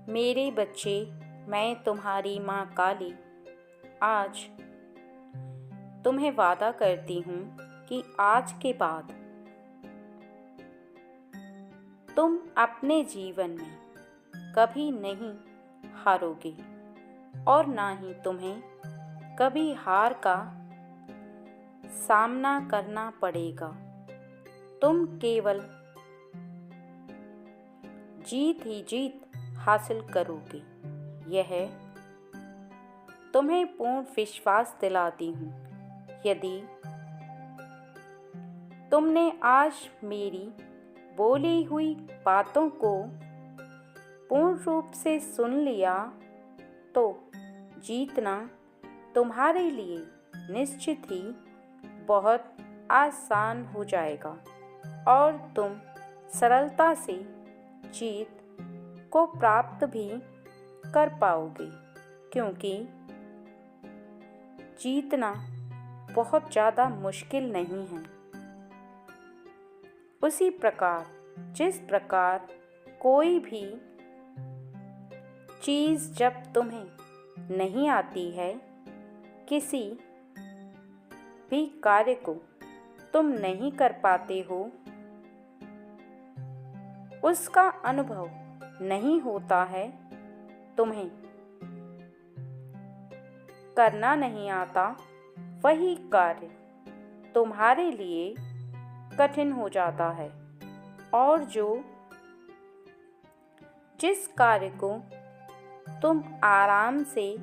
मेरे बच्चे, मैं तुम्हारी माँ काली आज तुम्हें वादा करती हूँ कि आज के बाद तुम अपने जीवन में कभी नहीं हारोगे और ना ही तुम्हें कभी हार का सामना करना पड़ेगा। तुम केवल जीत ही जीत हासिल करोगे, यह तुम्हें पूर्ण विश्वास दिलाती हूँ। यदि तुमने आज मेरी बोली हुई बातों को पूर्ण रूप से सुन लिया तो जीतना तुम्हारे लिए निश्चित ही बहुत आसान हो जाएगा और तुम सरलता से जीत को प्राप्त भी कर पाओगे, क्योंकि जीतना बहुत ज़्यादा मुश्किल नहीं है। उसी प्रकार जिस प्रकार कोई भी चीज़ जब तुम्हें नहीं आती है, किसी भी कार्य को तुम नहीं कर पाते हो, उसका अनुभव नहीं होता है, तुम्हें करना नहीं आता, वही कार्य तुम्हारे लिए कठिन हो जाता है। और जिस कार्य को तुम आराम से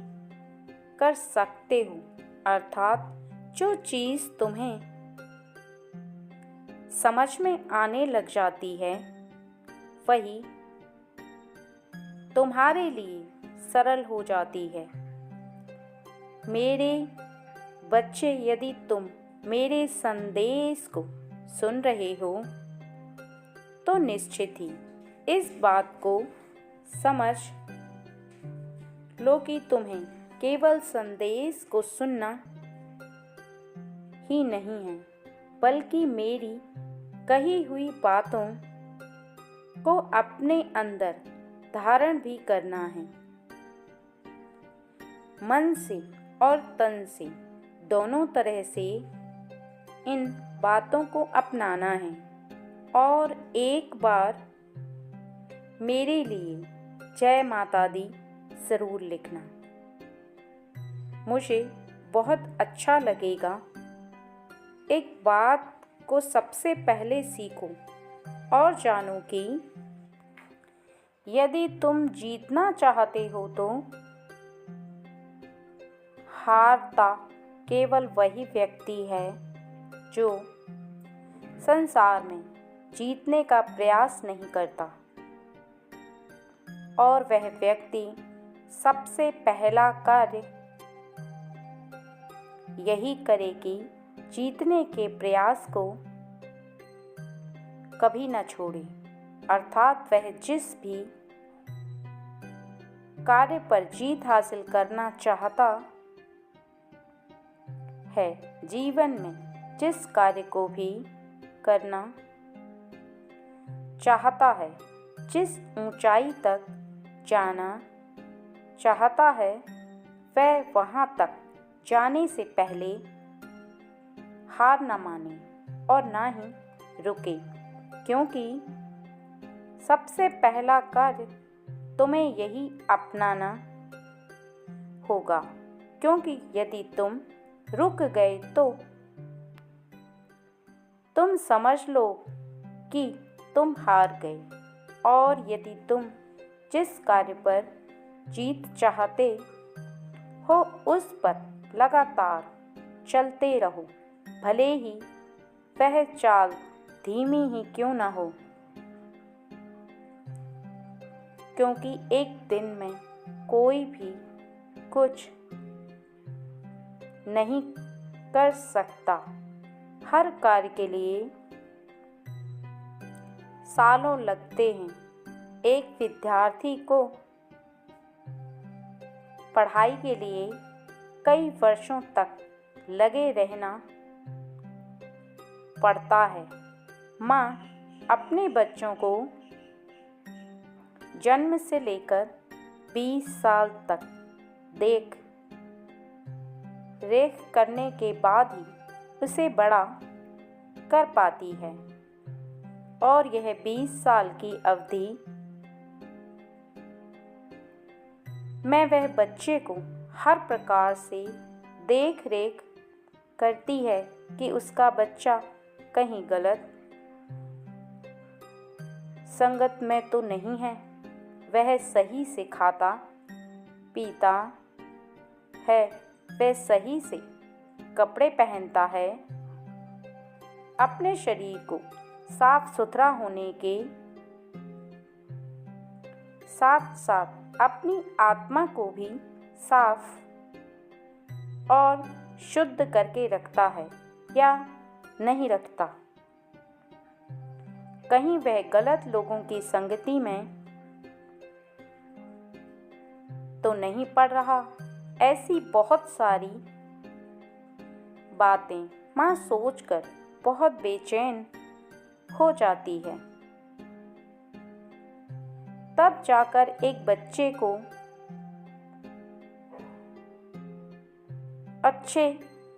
कर सकते हो, अर्थात जो चीज़ तुम्हें समझ में आने लग जाती है, वही तुम्हारे लिए सरल हो जाती है। मेरे बच्चे, यदि तुम मेरे संदेश को सुन रहे हो तो निश्चित ही इस बात को समझ लो कि तुम्हें केवल संदेश को सुनना ही नहीं है, बल्कि मेरी कही हुई बातों को अपने अंदर धारण भी करना है। मन से और तन से दोनों तरह से इन बातों को अपनाना है और एक बार मेरे लिए जय माता दी ज़रूर लिखना। मुझे बहुत अच्छा लगेगा। एक बात को सबसे पहले सीखो और जानो कि यदि तुम जीतना चाहते हो तो हारता केवल वही व्यक्ति है जो संसार में जीतने का प्रयास नहीं करता, और वह व्यक्ति सबसे पहला कार्य यही करे कि जीतने के प्रयास को कभी न छोड़े, अर्थात वह जिस भी कार्य पर जीत हासिल करना चाहता है, जीवन में जिस कार्य को भी करना चाहता है, जिस ऊंचाई तक जाना चाहता है, वह वहां तक जाने से पहले हार न माने और ना ही रुके, क्योंकि सबसे पहला कार्य तुम्हें यही अपनाना होगा। क्योंकि यदि तुम रुक गए तो तुम समझ लो कि तुम हार गए, और यदि तुम जिस कार्य पर जीत चाहते हो उस पर लगातार चलते रहो, भले ही वह चाल धीमी ही क्यों न हो, क्योंकि एक दिन में कोई भी कुछ नहीं कर सकता। हर कार्य के लिए सालों लगते हैं। एक विद्यार्थी को पढ़ाई के लिए कई वर्षों तक लगे रहना पड़ता है। माँ अपने बच्चों को जन्म से लेकर 20 साल तक देख रेख करने के बाद ही उसे बड़ा कर पाती है, और यह 20 साल की अवधि में वह बच्चे को हर प्रकार से देख रेख करती है कि उसका बच्चा कहीं गलत संगत में तो नहीं है, वह सही से खाता पीता है, वह सही से कपड़े पहनता है, अपने शरीर को साफ सुथरा होने के साथ साथ अपनी आत्मा को भी साफ और शुद्ध करके रखता है या नहीं रखता। कहीं वह गलत लोगों की संगति में तो नहीं पड़ रहा। ऐसी बहुत सारी बातें माँ सोचकर बहुत बेचैन हो जाती है। तब जाकर एक बच्चे को अच्छे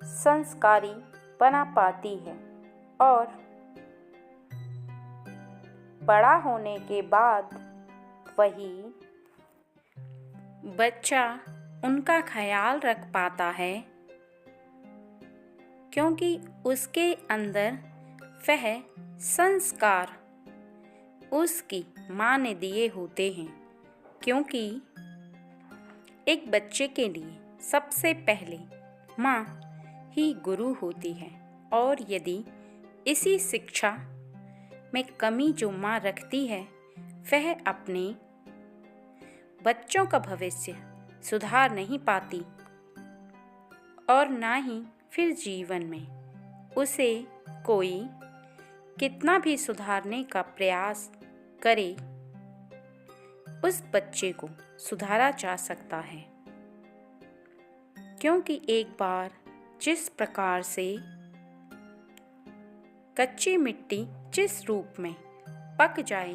संस्कारी बना पाती है, और बड़ा होने के बाद वही बच्चा उनका ख्याल रख पाता है, क्योंकि उसके अंदर वह संस्कार उसकी माँ ने दिए होते हैं। क्योंकि एक बच्चे के लिए सबसे पहले माँ ही गुरु होती है, और यदि इसी शिक्षा में कमी जो माँ रखती है, वह अपने बच्चों का भविष्य सुधार नहीं पाती, और ना ही फिर जीवन में उसे कोई कितना भी सुधारने का प्रयास करे, उस बच्चे को सुधारा जा सकता है। क्योंकि एक बार जिस प्रकार से कच्ची मिट्टी जिस रूप में पक जाए,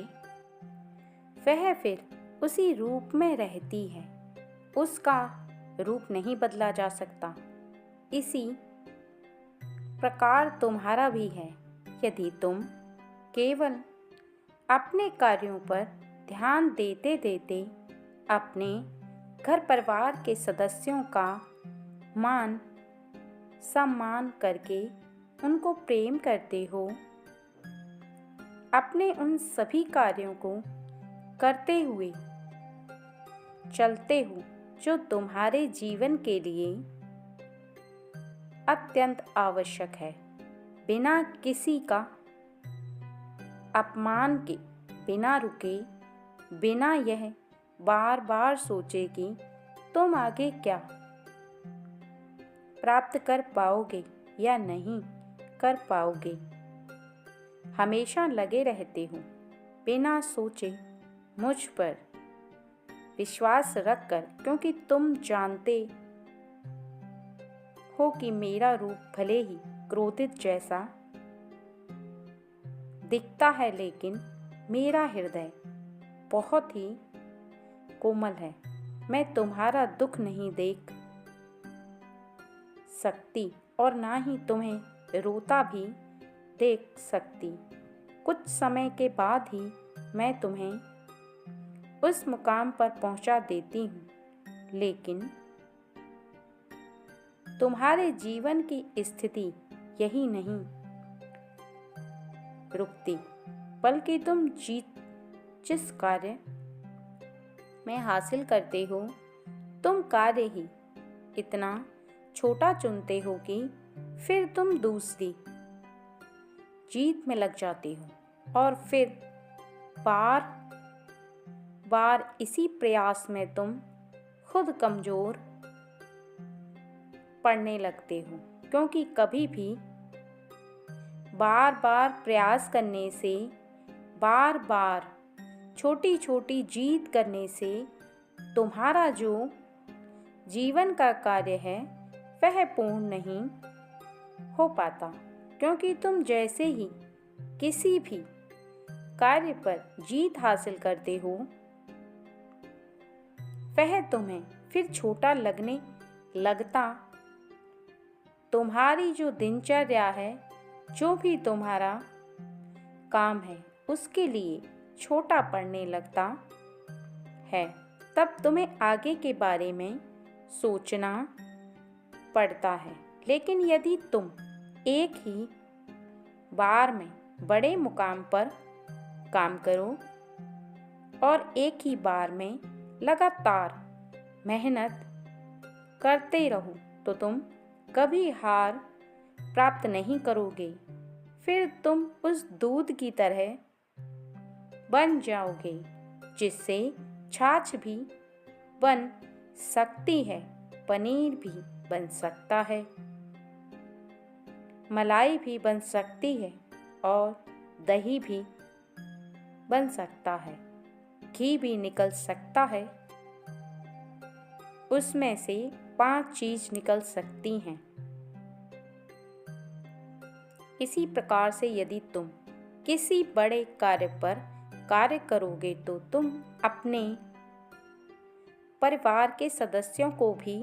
वह फिर उसी रूप में रहती है, उसका रूप नहीं बदला जा सकता। इसी प्रकार तुम्हारा भी है। यदि तुम केवल अपने कार्यों पर ध्यान देते देते अपने घर परिवार के सदस्यों का मान सम्मान करके उनको प्रेम करते हो, अपने उन सभी कार्यों को करते हुए चलते हो जो तुम्हारे जीवन के लिए अत्यंत आवश्यक है, बिना किसी का अपमान के, बिना रुके, बिना यह बार बार सोचे कि तुम आगे क्या प्राप्त कर पाओगे या नहीं कर पाओगे। हमेशा लगे रहते हो बिना सोचे मुझ पर विश्वास रखकर, क्योंकि तुम जानते हो कि मेरा रूप भले ही क्रोधित जैसा दिखता है, लेकिन मेरा हृदय बहुत ही कोमल है। मैं तुम्हारा दुख नहीं देख सकती और ना ही तुम्हें रोता भी देख सकती। कुछ समय के बाद ही मैं तुम्हें उस मुकाम पर पहुंचा देती हूँ, लेकिन तुम्हारे जीवन की स्थिति यही नहीं रुकती, बल्कि तुम जिस कार्य में हासिल करते हो, तुम कार्य ही इतना छोटा चुनते हो कि फिर तुम दूसरी जीत में लग जाते हो, और फिर बार बार इसी प्रयास में तुम खुद कमजोर पड़ने लगते हो। क्योंकि कभी भी बार बार प्रयास करने से, बार बार छोटी छोटी जीत करने से तुम्हारा जो जीवन का कार्य है वह पूर्ण नहीं हो पाता। क्योंकि तुम जैसे ही किसी भी कार्य पर जीत हासिल करते हो, वह तुम्हें फिर छोटा लगने लगता। तुम्हारी जो दिनचर्या है, जो भी तुम्हारा काम है, उसके लिए छोटा पड़ने लगता है। तब तुम्हें आगे के बारे में सोचना पड़ता है। लेकिन यदि तुम एक ही बार में बड़े मुकाम पर काम करो और एक ही बार में लगातार मेहनत करते रहो तो तुम कभी हार प्राप्त नहीं करोगे। फिर तुम उस दूध की तरह बन जाओगे जिससे छाछ भी बन सकती है, पनीर भी बन सकता है, मलाई भी बन सकती है और दही भी बन सकता है, घी भी निकल सकता है। उसमें से 5 चीज निकल सकती हैं। इसी प्रकार से यदि तुम किसी बड़े कार्य पर कार्य करोगे तो तुम अपने परिवार के सदस्यों को भी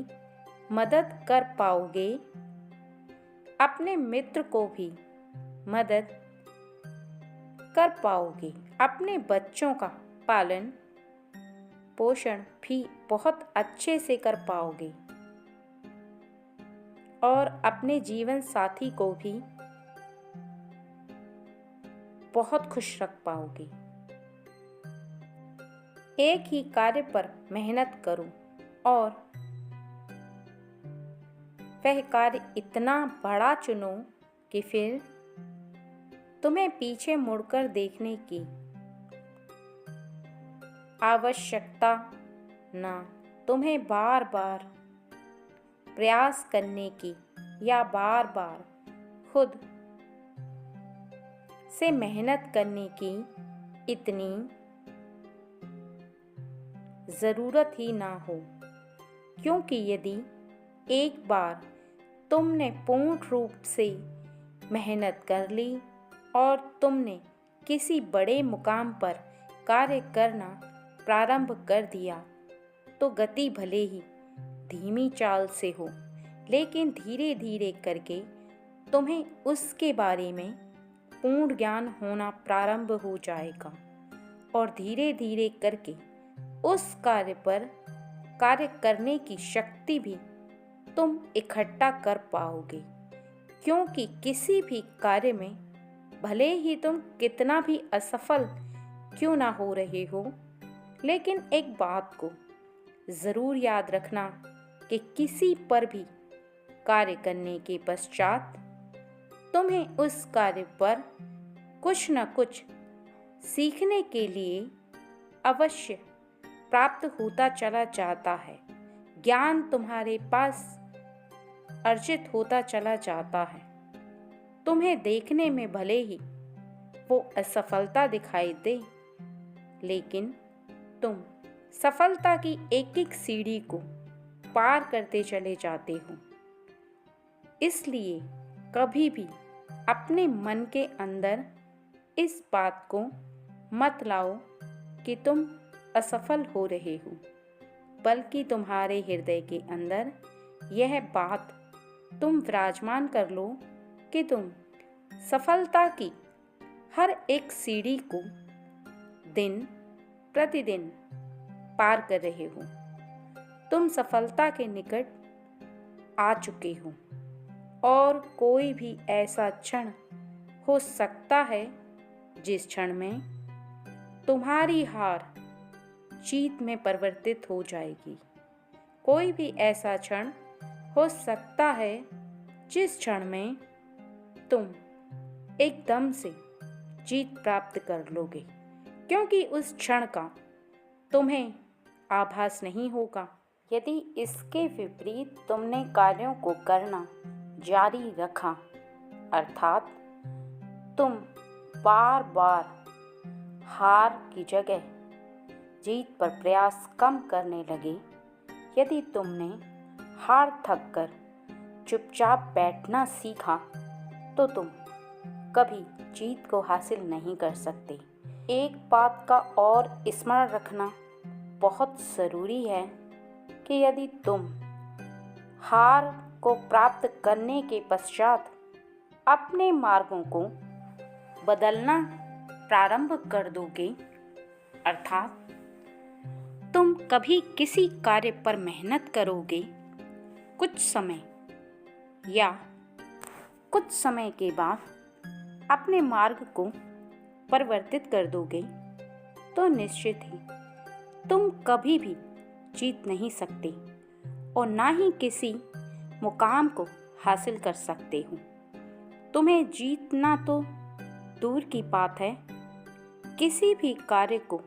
मदद कर पाओगे, अपने मित्र को भी मदद कर पाओगे, अपने बच्चों का पालन पोषण भी बहुत अच्छे से कर पाओगे और अपने जीवन साथी को भी बहुत खुश रख पाओगे। एक ही कार्य पर मेहनत करो और वह कार्य इतना बड़ा चुनो कि फिर तुम्हें पीछे मुड़कर देखने की आवश्यकता ना, तुम्हें बार बार प्रयास करने की या बार बार खुद से मेहनत करने की इतनी ज़रूरत ही ना हो। क्योंकि यदि एक बार तुमने पूर्ण रूप से मेहनत कर ली और तुमने किसी बड़े मुकाम पर कार्य करना प्रारंभ कर दिया तो गति भले ही धीमी चाल से हो, लेकिन धीरे धीरे करके तुम्हें उसके बारे में पूर्ण ज्ञान होना प्रारंभ हो जाएगा और धीरे धीरे करके उस कार्य पर कार्य करने की शक्ति भी तुम इकट्ठा कर पाओगे। क्योंकि किसी भी कार्य में भले ही तुम कितना भी असफल क्यों ना हो रहे हो, लेकिन एक बात को ज़रूर याद रखना कि किसी पर भी कार्य करने के पश्चात तुम्हें उस कार्य पर कुछ न कुछ सीखने के लिए अवश्य प्राप्त होता चला जाता है। ज्ञान तुम्हारे पास अर्जित होता चला जाता है। तुम्हें देखने में भले ही वो असफलता दिखाई दे, लेकिन तुम सफलता की एक एक सीढ़ी को पार करते चले जाते हो। इसलिए कभी भी अपने मन के अंदर इस बात को मत लाओ कि तुम असफल हो रहे हो, बल्कि तुम्हारे हृदय के अंदर यह बात तुम विराजमान कर लो कि तुम सफलता की हर एक सीढ़ी को दिन प्रतिदिन पार कर रहे हो। तुम सफलता के निकट आ चुके हो और कोई भी ऐसा क्षण हो सकता है जिस क्षण में तुम्हारी हार जीत में परिवर्तित हो जाएगी। कोई भी ऐसा क्षण हो सकता है जिस क्षण में तुम एकदम से जीत प्राप्त कर लोगे, क्योंकि उस क्षण का तुम्हें आभास नहीं होगा। यदि इसके विपरीत तुमने कार्यों को करना जारी रखा, अर्थात तुम बार बार हार की जगह जीत पर प्रयास कम करने लगे, यदि तुमने हार थक कर चुपचाप बैठना सीखा तो तुम कभी जीत को हासिल नहीं कर सकते। एक बात का और स्मरण रखना बहुत ज़रूरी है कि यदि तुम हार को प्राप्त करने के पश्चात अपने मार्गों को बदलना प्रारंभ कर दोगे, अर्थात तुम कभी किसी कार्य पर मेहनत करोगे, कुछ समय या कुछ समय के बाद अपने मार्ग को परिवर्तित कर दोगे, तो निश्चित ही तुम कभी भी जीत नहीं सकते और ना ही किसी मुकाम को हासिल कर सकते हो। तुम्हें जीतना तो दूर की बात है, किसी भी कार्य को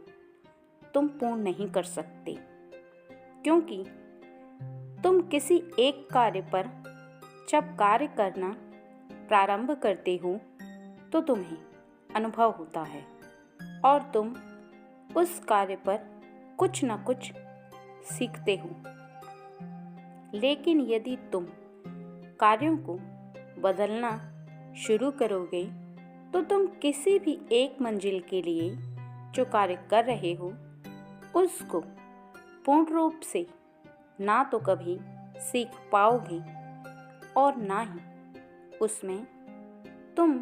तुम पूर्ण नहीं कर सकते, क्योंकि तुम किसी एक कार्य पर जब कार्य करना प्रारंभ करते हो तो तुम्हें अनुभव होता है और तुम उस कार्य पर कुछ न कुछ सीखते हो। लेकिन यदि तुम कार्यों को बदलना शुरू करोगे तो तुम किसी भी एक मंजिल के लिए जो कार्य कर रहे हो उसको पूर्ण रूप से ना तो कभी सीख पाओगे और ना ही उसमें तुम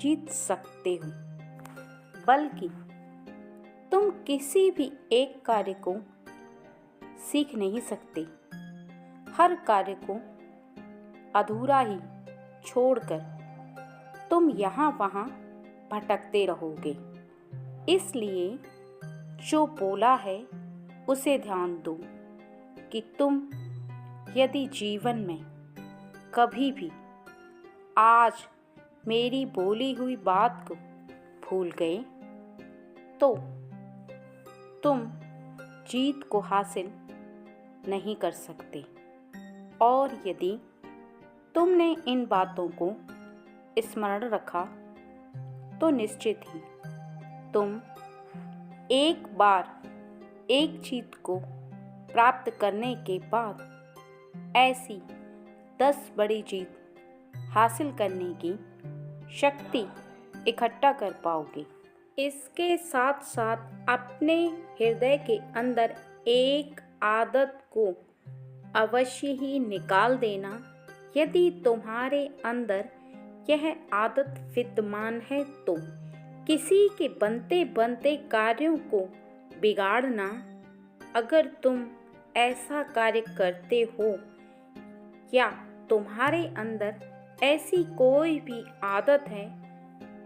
जीत सकते हो, बल्कि तुम किसी भी एक कार्य को सीख नहीं सकते। हर कार्य को अधूरा ही छोड़कर तुम यहाँ वहाँ भटकते रहोगे। इसलिए जो बोला है उसे ध्यान दो कि तुम यदि जीवन में कभी भी आज मेरी बोली हुई बात को भूल गए तो तुम जीत को हासिल नहीं कर सकते। और यदि तुमने इन बातों को स्मरण रखा तो निश्चित ही तुम एक बार एक जीत को प्राप्त करने के बाद ऐसी 10 बड़ी जीत हासिल करने की शक्ति इकट्ठा कर पाओगे। इसके साथ साथ अपने हृदय के अंदर एक आदत को अवश्य ही निकाल देना। यदि तुम्हारे अंदर यह आदत विद्यमान है तो किसी के बनते बनते कार्यों को बिगाड़ना। अगर तुम ऐसा कार्य करते हो या तुम्हारे अंदर ऐसी कोई भी आदत है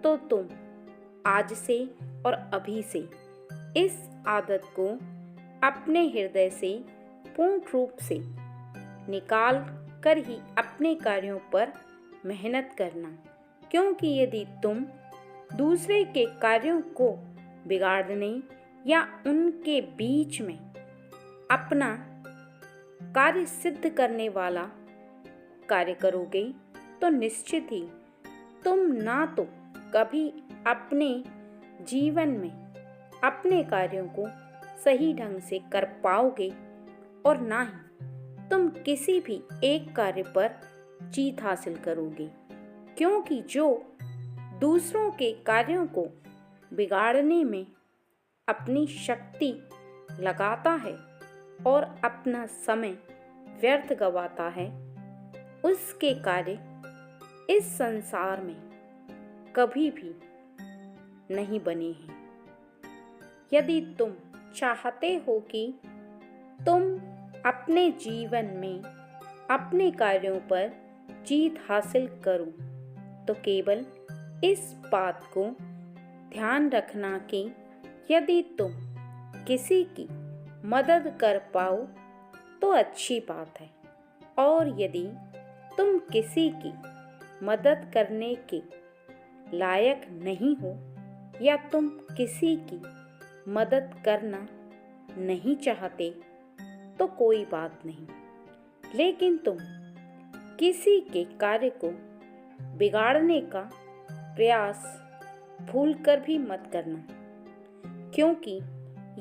तो तुम आज से और अभी से इस आदत को अपने हृदय से पूर्ण रूप से निकाल कर ही अपने कार्यों पर मेहनत करना। क्योंकि यदि तुम दूसरे के कार्यों को बिगाड़ने या उनके बीच में अपना कार्य सिद्ध करने वाला कार्य करोगे तो निश्चित ही तुम ना तो कभी अपने जीवन में अपने कार्यों को सही ढंग से कर पाओगे और ना ही तुम किसी भी एक कार्य पर जीत हासिल करोगे। क्योंकि जो दूसरों के कार्यों को बिगाड़ने में अपनी शक्ति लगाता है और अपना समय व्यर्थ गवाता है, उसके कार्य इस संसार में कभी भी नहीं बने हैं। यदि तुम चाहते हो कि तुम अपने जीवन में अपने कार्यों पर जीत हासिल करो तो केवल इस बात को ध्यान रखना कि यदि तुम किसी की मदद कर पाओ तो अच्छी बात है, और यदि तुम किसी की मदद करने के लायक नहीं हो या तुम किसी की मदद करना नहीं चाहते तो कोई बात नहीं, लेकिन तुम किसी के कार्य को बिगाड़ने का प्रयास भूलकर भी मत करना। क्योंकि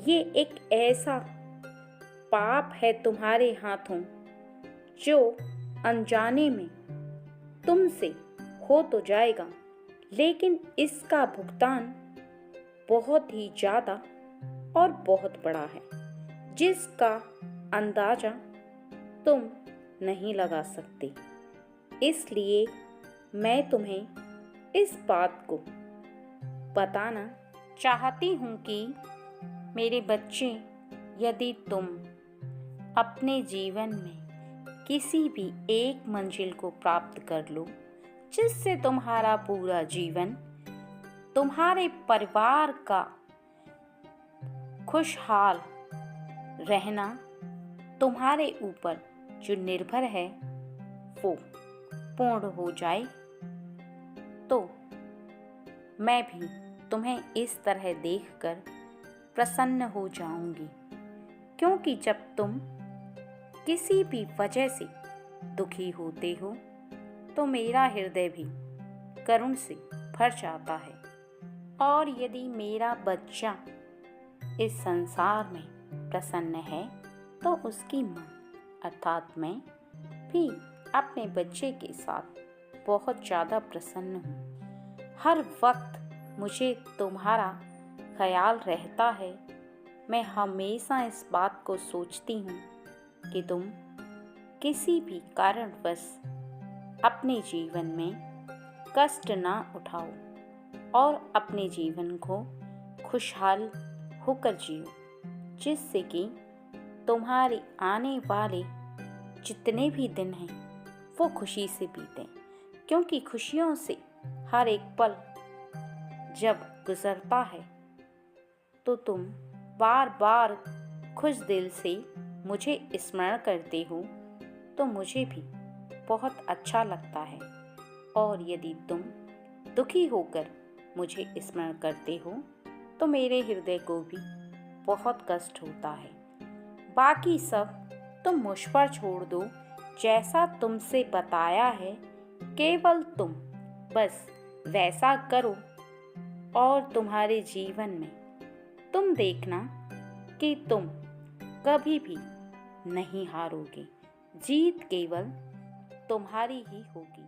ये एक ऐसा पाप है तुम्हारे हाथों जो अनजाने में तुमसे हो तो जाएगा, लेकिन इसका भुगतान बहुत ही ज़्यादा और बहुत बड़ा है। जिसका अंदाज़ा तुम नहीं लगा सकते। इसलिए मैं तुम्हें इस बात को बताना चाहती हूँ कि मेरे बच्चे, यदि तुम अपने जीवन में किसी भी एक मंजिल को प्राप्त कर लो, जिससे तुम्हारा पूरा जीवन, तुम्हारे परिवार का खुशहाल रहना तुम्हारे ऊपर जो निर्भर है वो पूर्ण हो जाए, तो मैं भी तुम्हें इस तरह देखकर प्रसन्न हो जाऊंगी। क्योंकि जब तुम किसी भी वजह से दुखी होते हो तो मेरा हृदय भी करुण से भर जाता है। और यदि मेरा बच्चा इस संसार में प्रसन्न है तो उसकी माँ अर्थात मैं भी अपने बच्चे के साथ बहुत ज़्यादा प्रसन्न हूँ। हर वक्त मुझे तुम्हारा ख्याल रहता है। मैं हमेशा इस बात को सोचती हूँ कि तुम किसी भी कारणवश अपने जीवन में कष्ट ना उठाओ और अपने जीवन को खुशहाल होकर जियो, जिससे कि तुम्हारे आने वाले जितने भी दिन हैं वो खुशी से बीतें। क्योंकि खुशियों से हर एक पल जब गुजरता है तो तुम बार बार खुश दिल से मुझे स्मरण करते हो तो मुझे भी बहुत अच्छा लगता है। और यदि तुम दुखी होकर मुझे स्मरण करते हो तो मेरे हृदय को भी बहुत कष्ट होता है। बाकी सब तुम मुझ पर छोड़ दो। जैसा तुमसे बताया है केवल तुम बस वैसा करो और तुम्हारे जीवन में तुम देखना कि तुम कभी भी नहीं हारोगे। जीत केवल तुम्हारी ही होगी।